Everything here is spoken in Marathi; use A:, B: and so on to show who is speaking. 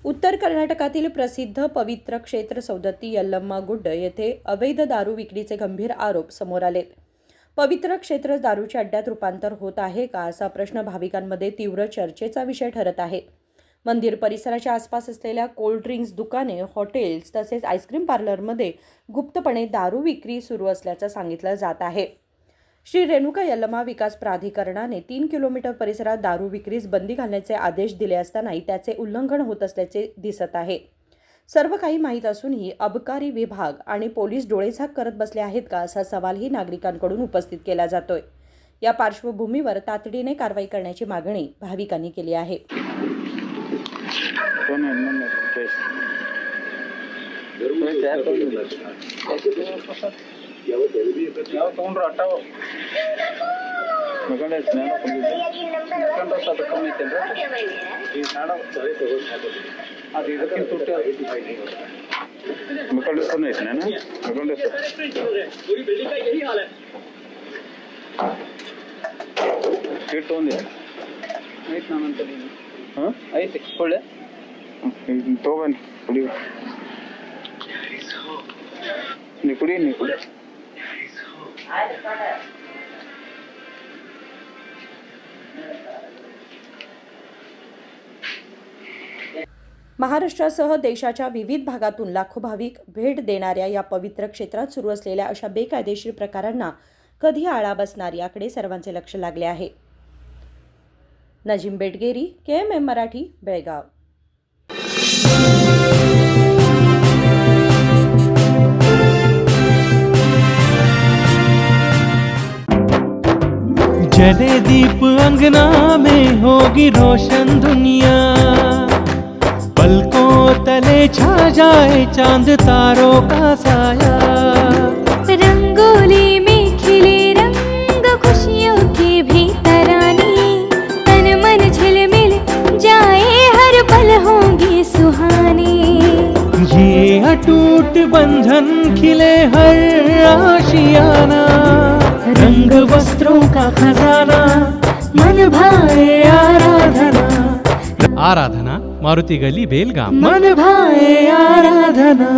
A: उत्तर कर्नाटकातील प्रसिद्ध पवित्र क्षेत्र सौदत्ती यल्लम्मा गुड्ड येथे अवैध दारू विक्रीचे गंभीर आरोप समोर आलेत. पवित्र क्षेत्र दारूच्या अड्ड्यात रूपांतर होत आहे का असा प्रश्न भाविकांमध्ये तीव्र चर्चेचा विषय ठरत आहे. मंदिर परिसराच्या आसपास असलेल्या कोल्ड ड्रिंक्स दुकाने, हॉटेल्स तसेच आईस्क्रीम पार्लरमध्ये गुप्तपणे दारू विक्री सुरू असल्याचं सांगितलं जात आहे. श्री रेणुका यल्लम्मा विकास प्राधिकरणाने 3 किलोमीटर परिसरात दारू विक्रीस बंदी घालण्याचे आदेश दिले असतानाही त्याचे उल्लंघन होत असल्याचे दिसत आहे. सर्व काही माहीत असूनही अबकारी विभाग आणि पोलीस डोळेझाक करत बसले आहेत का असा सवालही नागरिकांकडून उपस्थित केला जातोय. या पार्श्वभूमीवर तातडीने कारवाई करण्याची मागणी भाविकांनी केली आहे. महाराष्ट्रासह देशाच्या विविध भागातून लाखो भाविक भेट देणाऱ्या या पवित्र क्षेत्रात सुरू असलेल्या अशा बेकायदेशीर प्रकारांना कधी आळा बसणार याकडे सर्वांचे लक्ष लागले आहे. नजीम बेटगेरी, KMM मराठी, बेळगाव.
B: जले दीप अंगना में होगी रोशन दुनिया, पलकों तले छा जाए चांद तारों का साया,
C: रंगोली में खिले रंग खुशियों के भी तराने, तन मन झिलमिल जाए हर पल होंगे सुहाने,
B: ये अटूट बंधन खिले हर आशियाना, रंग वस्त्रों का खजाना, मन भाए आराधना. आराधना, मारुती गली, बेलगाम. मन भाए आराधना.